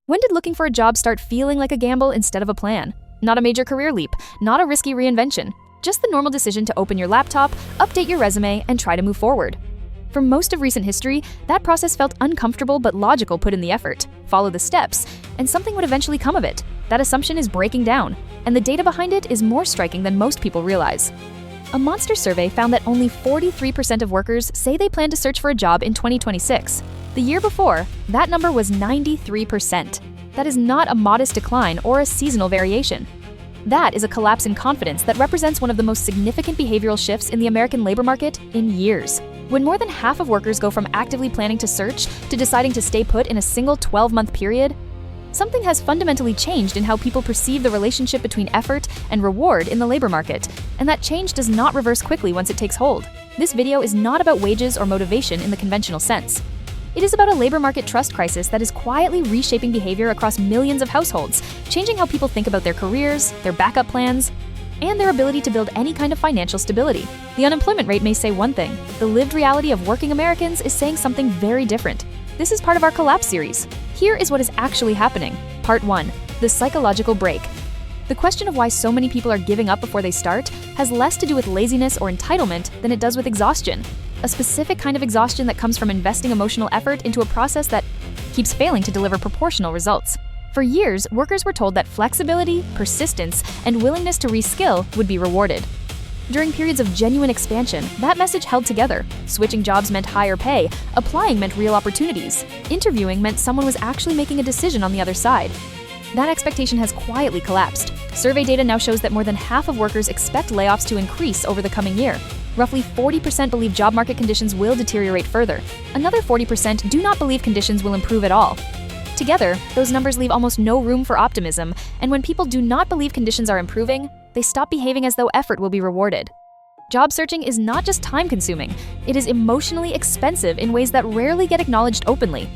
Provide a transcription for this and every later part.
When did looking for a job start feeling like a gamble instead of a plan? Not a major career leap, not a risky reinvention, just the normal decision to open your laptop, update your resume, and try to move forward. For most of recent history, that process felt uncomfortable but logical. Put in the effort, follow the steps, and something would eventually come of it. That assumption is breaking down, and the data behind it is more striking than most people realize. A Monster survey found that only 43% of workers say they plan to search for a job in 2026. The year before, that number was 93%. That is not a modest decline or a seasonal variation. That is a collapse in confidence that represents one of the most significant behavioral shifts in the American labor market in years. When more than half of workers go from actively planning to search to deciding to stay put in a single 12-month period, something has fundamentally changed in how people perceive the relationship between effort and reward in the labor market, and that change does not reverse quickly once it takes hold. This video is not about wages or motivation in the conventional sense. It is about a labor market trust crisis that is quietly reshaping behavior across millions of households, changing how people think about their careers, their backup plans, and their ability to build any kind of financial stability. The unemployment rate may say one thing. The lived reality of working Americans is saying something very different. This is part of our Collapse series. Here is what is actually happening. Part 1. The psychological break. The question of why so many people are giving up before they start has less to do with laziness or entitlement than it does with exhaustion. A specific kind of exhaustion that comes from investing emotional effort into a process that keeps failing to deliver proportional results. For years, workers were told that flexibility, persistence, and willingness to reskill would be rewarded. During periods of genuine expansion, that message held together. Switching jobs meant higher pay, applying meant real opportunities, interviewing meant someone was actually making a decision on the other side. That expectation has quietly collapsed. Survey data now shows that more than half of workers expect layoffs to increase over the coming year. Roughly 40% believe job market conditions will deteriorate further. Another 40% do not believe conditions will improve at all. Together, those numbers leave almost no room for optimism, and when people do not believe conditions are improving, they stop behaving as though effort will be rewarded. Job searching is not just time-consuming, it is emotionally expensive in ways that rarely get acknowledged openly.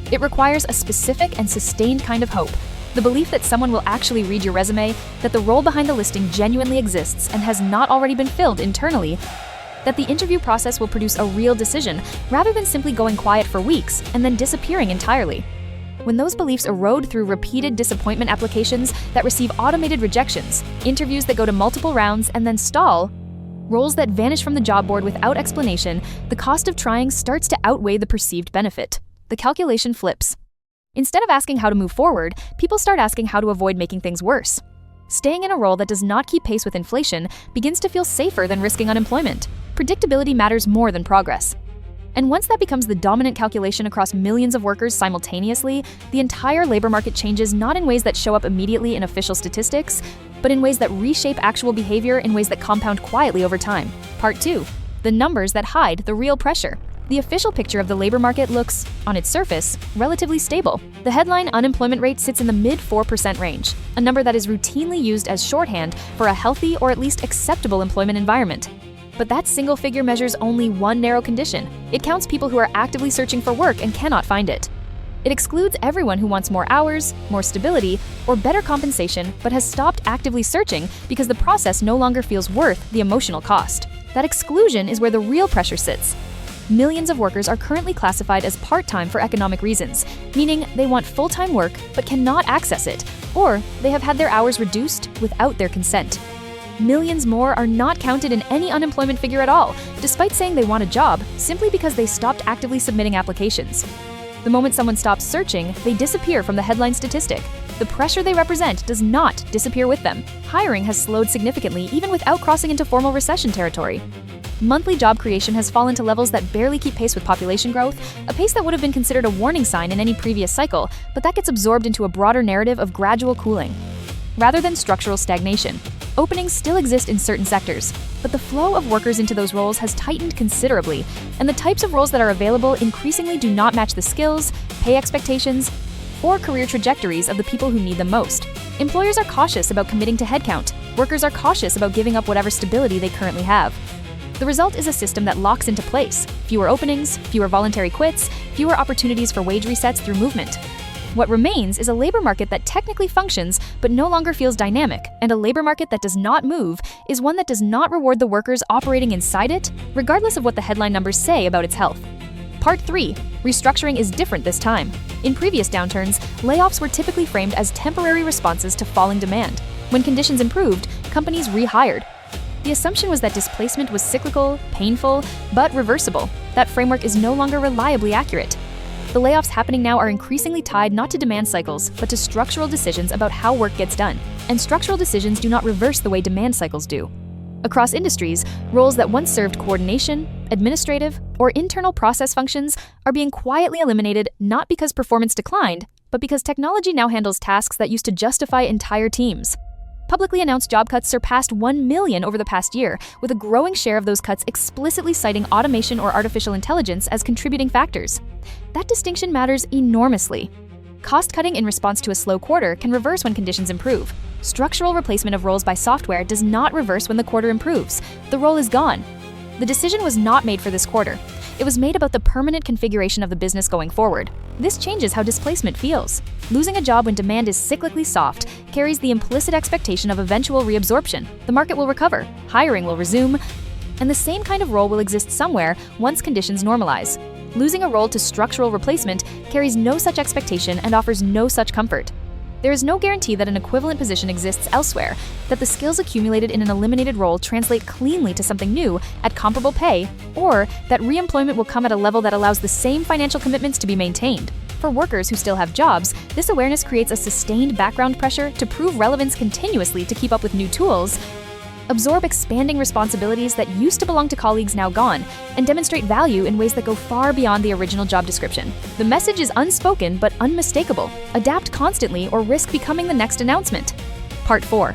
It requires a specific and sustained kind of hope. The belief that someone will actually read your resume, that the role behind the listing genuinely exists and has not already been filled internally, that the interview process will produce a real decision rather than simply going quiet for weeks and then disappearing entirely. When those beliefs erode through repeated disappointment applications that receive automated rejections, interviews that go to multiple rounds and then stall, roles that vanish from the job board without explanation, the cost of trying starts to outweigh the perceived benefit. The calculation flips. Instead of asking how to move forward, people start asking how to avoid making things worse. Staying in a role that does not keep pace with inflation begins to feel safer than risking unemployment. Predictability matters more than progress. And once that becomes the dominant calculation across millions of workers simultaneously, the entire labor market changes not in ways that show up immediately in official statistics, but in ways that reshape actual behavior in ways that compound quietly over time. Part 2. The numbers that hide the real pressure. The official picture of the labor market looks, on its surface, relatively stable. The headline unemployment rate sits in the mid-4% range, a number that is routinely used as shorthand for a healthy or at least acceptable employment environment. But that single figure measures only one narrow condition. It counts people who are actively searching for work and cannot find it. It excludes everyone who wants more hours, more stability, or better compensation, but has stopped actively searching because the process no longer feels worth the emotional cost. That exclusion is where the real pressure sits. Millions of workers are currently classified as part-time for economic reasons, meaning they want full-time work but cannot access it, or they have had their hours reduced without their consent. Millions more are not counted in any unemployment figure at all, despite saying they want a job, simply because they stopped actively submitting applications. The moment someone stops searching, they disappear from the headline statistic. The pressure they represent does not disappear with them. Hiring has slowed significantly even without crossing into formal recession territory. Monthly job creation has fallen to levels that barely keep pace with population growth, a pace that would have been considered a warning sign in any previous cycle, but that gets absorbed into a broader narrative of gradual cooling, rather than structural stagnation. Openings still exist in certain sectors, but the flow of workers into those roles has tightened considerably, and the types of roles that are available increasingly do not match the skills, pay expectations, or career trajectories of the people who need them most. Employers are cautious about committing to headcount. Workers are cautious about giving up whatever stability they currently have. The result is a system that locks into place: fewer openings, fewer voluntary quits, fewer opportunities for wage resets through movement. What remains is a labor market that technically functions but no longer feels dynamic, and a labor market that does not move is one that does not reward the workers operating inside it, regardless of what the headline numbers say about its health. Part 3. Restructuring is different this time. In previous downturns, layoffs were typically framed as temporary responses to falling demand. When conditions improved, companies rehired. The assumption was that displacement was cyclical, painful, but reversible. That framework is no longer reliably accurate. The layoffs happening now are increasingly tied not to demand cycles, but to structural decisions about how work gets done. And structural decisions do not reverse the way demand cycles do. Across industries, roles that once served coordination, administrative, or internal process functions are being quietly eliminated not because performance declined, but because technology now handles tasks that used to justify entire teams. Publicly announced job cuts surpassed 1 million over the past year, with a growing share of those cuts explicitly citing automation or artificial intelligence as contributing factors. That distinction matters enormously. Cost-cutting in response to a slow quarter can reverse when conditions improve. Structural replacement of roles by software does not reverse when the quarter improves. The role is gone. The decision was not made for this quarter. It was made about the permanent configuration of the business going forward. This changes how displacement feels. Losing a job when demand is cyclically soft carries the implicit expectation of eventual reabsorption. The market will recover, hiring will resume, and the same kind of role will exist somewhere once conditions normalize. Losing a role to structural replacement carries no such expectation and offers no such comfort. There is no guarantee that an equivalent position exists elsewhere, that the skills accumulated in an eliminated role translate cleanly to something new at comparable pay, or that reemployment will come at a level that allows the same financial commitments to be maintained. For workers who still have jobs, this awareness creates a sustained background pressure to prove relevance continuously to keep up with new tools, absorb expanding responsibilities that used to belong to colleagues now gone, and demonstrate value in ways that go far beyond the original job description. The message is unspoken but unmistakable. Adapt constantly or risk becoming the next announcement. Part 4.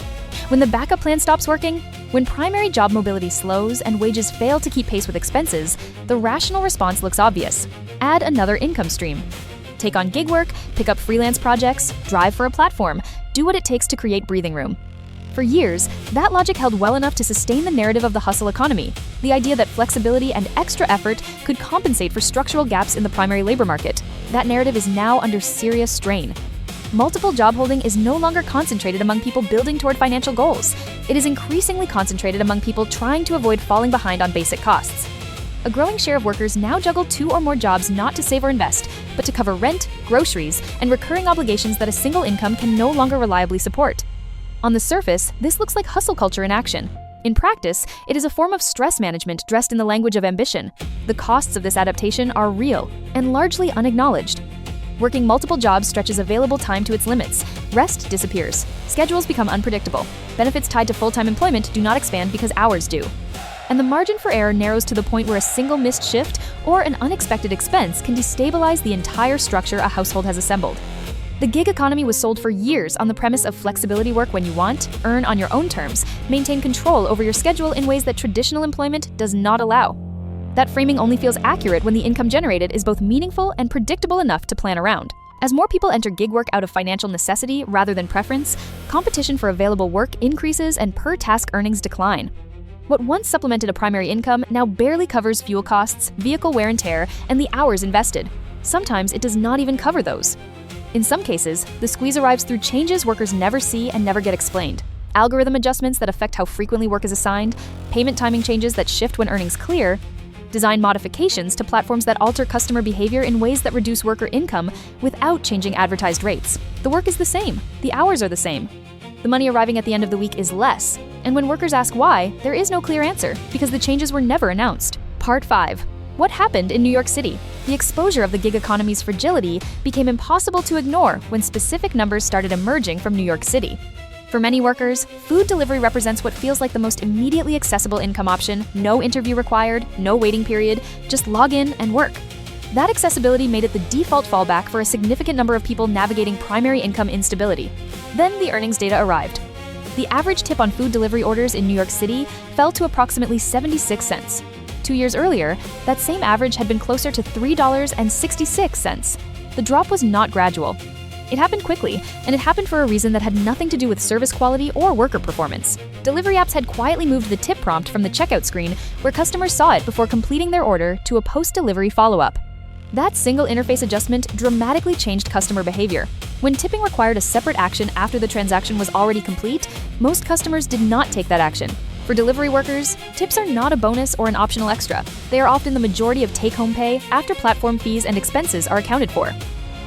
When the backup plan stops working, when primary job mobility slows and wages fail to keep pace with expenses, the rational response looks obvious. Add another income stream. Take on gig work, pick up freelance projects, drive for a platform, do what it takes to create breathing room. For years, that logic held well enough to sustain the narrative of the hustle economy, the idea that flexibility and extra effort could compensate for structural gaps in the primary labor market. That narrative is now under serious strain. Multiple job holding is no longer concentrated among people building toward financial goals. It is increasingly concentrated among people trying to avoid falling behind on basic costs. A growing share of workers now juggle 2 or more jobs not to save or invest, but to cover rent, groceries, and recurring obligations that a single income can no longer reliably support. On the surface, this looks like hustle culture in action. In practice, it is a form of stress management dressed in the language of ambition. The costs of this adaptation are real and largely unacknowledged. Working multiple jobs stretches available time to its limits. Rest disappears. Schedules become unpredictable. Benefits tied to full-time employment do not expand because hours do. And the margin for error narrows to the point where a single missed shift or an unexpected expense can destabilize the entire structure a household has assembled. The gig economy was sold for years on the premise of flexibility work when you want, earn on your own terms, maintain control over your schedule in ways that traditional employment does not allow. That framing only feels accurate when the income generated is both meaningful and predictable enough to plan around. As more people enter gig work out of financial necessity rather than preference, competition for available work increases and per-task earnings decline. What once supplemented a primary income now barely covers fuel costs, vehicle wear and tear, and the hours invested. Sometimes it does not even cover those. In some cases, the squeeze arrives through changes workers never see and never get explained. Algorithm adjustments that affect how frequently work is assigned, payment timing changes that shift when earnings clear, design modifications to platforms that alter customer behavior in ways that reduce worker income without changing advertised rates. The work is the same, the hours are the same. The money arriving at the end of the week is less, and when workers ask why, there is no clear answer because the changes were never announced. Part 5. What happened in New York City? The exposure of the gig economy's fragility became impossible to ignore when specific numbers started emerging from New York City. For many workers, food delivery represents what feels like the most immediately accessible income option, no interview required, no waiting period, just log in and work. That accessibility made it the default fallback for a significant number of people navigating primary income instability. Then the earnings data arrived. The average tip on food delivery orders in New York City fell to approximately 76 cents. 2 years earlier, that same average had been closer to $3.66. The drop was not gradual. It happened quickly, and it happened for a reason that had nothing to do with service quality or worker performance. Delivery apps had quietly moved the tip prompt from the checkout screen, where customers saw it before completing their order, to a post-delivery follow-up. That single interface adjustment dramatically changed customer behavior. When tipping required a separate action after the transaction was already complete, most customers did not take that action. For delivery workers, tips are not a bonus or an optional extra. They are often the majority of take-home pay after platform fees and expenses are accounted for.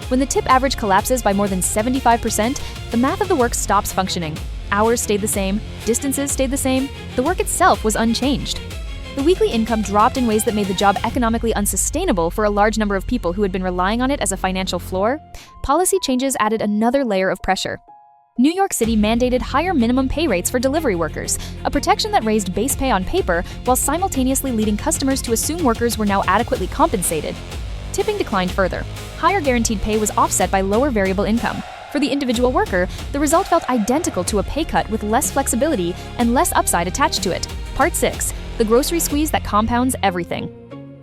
When the tip average collapses by more than 75%, the math of the work stops functioning. Hours stayed the same, distances stayed the same, the work itself was unchanged. The weekly income dropped in ways that made the job economically unsustainable for a large number of people who had been relying on it as a financial floor. Policy changes added another layer of pressure. New York City mandated higher minimum pay rates for delivery workers, a protection that raised base pay on paper while simultaneously leading customers to assume workers were now adequately compensated. Tipping declined further. Higher guaranteed pay was offset by lower variable income. For the individual worker, the result felt identical to a pay cut with less flexibility and less upside attached to it. Part 6. The grocery squeeze that compounds everything.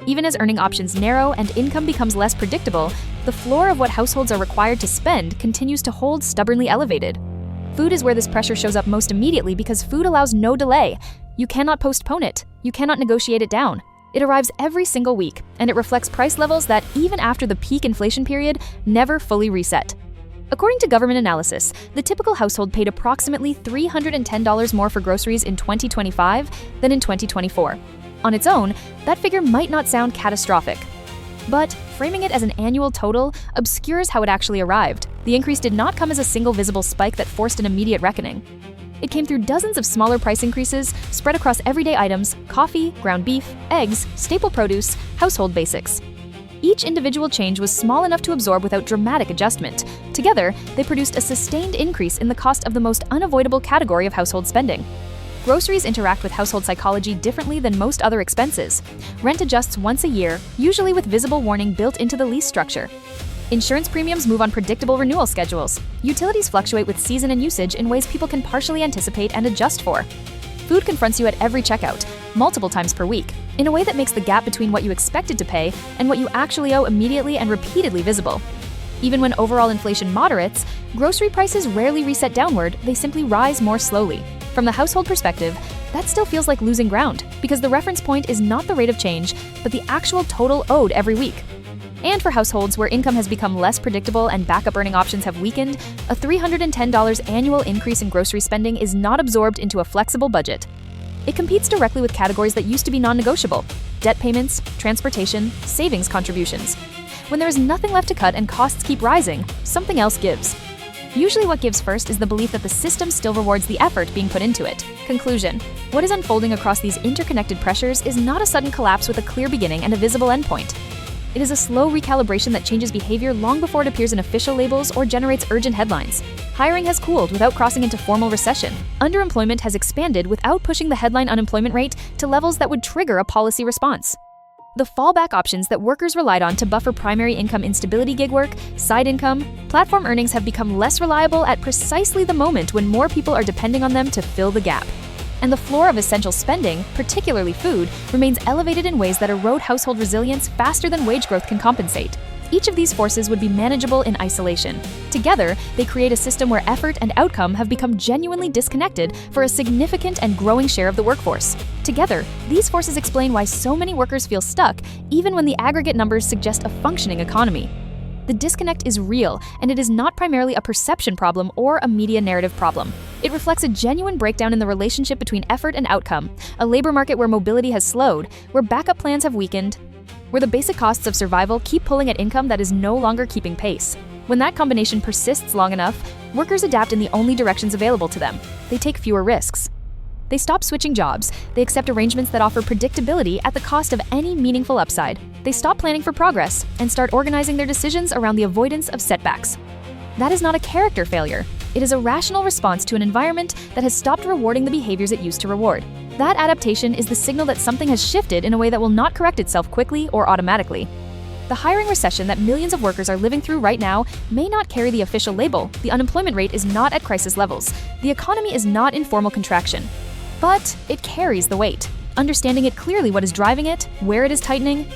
Even as earning options narrow and income becomes less predictable, the floor of what households are required to spend continues to hold stubbornly elevated. Food is where this pressure shows up most immediately because food allows no delay. You cannot postpone it. You cannot negotiate it down. It arrives every single week, and it reflects price levels that, even after the peak inflation period, never fully reset. According to government analysis, the typical household paid approximately $310 more for groceries in 2025 than in 2024. On its own, that figure might not sound catastrophic. But framing it as an annual total obscures how it actually arrived. The increase did not come as a single visible spike that forced an immediate reckoning. It came through dozens of smaller price increases spread across everyday items: coffee, ground beef, eggs, staple produce, household basics. Each individual change was small enough to absorb without dramatic adjustment. Together, they produced a sustained increase in the cost of the most unavoidable category of household spending. Groceries interact with household psychology differently than most other expenses. Rent adjusts once a year, usually with visible warning built into the lease structure. Insurance premiums move on predictable renewal schedules. Utilities fluctuate with season and usage in ways people can partially anticipate and adjust for. Food confronts you at every checkout, multiple times per week, in a way that makes the gap between what you expected to pay and what you actually owe immediately and repeatedly visible. Even when overall inflation moderates, grocery prices rarely reset downward, they simply rise more slowly. From the household perspective, that still feels like losing ground, because the reference point is not the rate of change, but the actual total owed every week. And for households where income has become less predictable and backup earning options have weakened, a $310 annual increase in grocery spending is not absorbed into a flexible budget. It competes directly with categories that used to be non-negotiable: debt payments, transportation, savings contributions. When there is nothing left to cut and costs keep rising, something else gives. Usually what gives first is the belief that the system still rewards the effort being put into it. Conclusion: what is unfolding across these interconnected pressures is not a sudden collapse with a clear beginning and a visible endpoint. It is a slow recalibration that changes behavior long before it appears in official labels or generates urgent headlines. Hiring has cooled without crossing into formal recession. Underemployment has expanded without pushing the headline unemployment rate to levels that would trigger a policy response. The fallback options that workers relied on to buffer primary income instability, gig work, side income, platform earnings have become less reliable at precisely the moment when more people are depending on them to fill the gap. And the floor of essential spending, particularly food, remains elevated in ways that erode household resilience faster than wage growth can compensate. Each of these forces would be manageable in isolation. Together, they create a system where effort and outcome have become genuinely disconnected for a significant and growing share of the workforce. Together, these forces explain why so many workers feel stuck, even when the aggregate numbers suggest a functioning economy. The disconnect is real, and it is not primarily a perception problem or a media narrative problem. It reflects a genuine breakdown in the relationship between effort and outcome, a labor market where mobility has slowed, where backup plans have weakened, where the basic costs of survival keep pulling at income that is no longer keeping pace. When that combination persists long enough, workers adapt in the only directions available to them. They take fewer risks. They stop switching jobs. They accept arrangements that offer predictability at the cost of any meaningful upside. They stop planning for progress and start organizing their decisions around the avoidance of setbacks. That is not a character failure. It is a rational response to an environment that has stopped rewarding the behaviors it used to reward. That adaptation is the signal that something has shifted in a way that will not correct itself quickly or automatically. The hiring recession that millions of workers are living through right now may not carry the official label. The unemployment rate is not at crisis levels. The economy is not in formal contraction. But it carries the weight. Understanding it clearly, what is driving it, where it is tightening,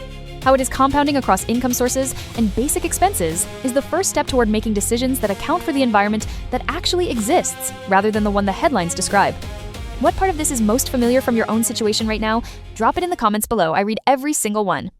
how it is compounding across income sources and basic expenses, is the first step toward making decisions that account for the environment that actually exists, rather than the one the headlines describe. What part of this is most familiar from your own situation right now? Drop it in the comments below. I read every single one.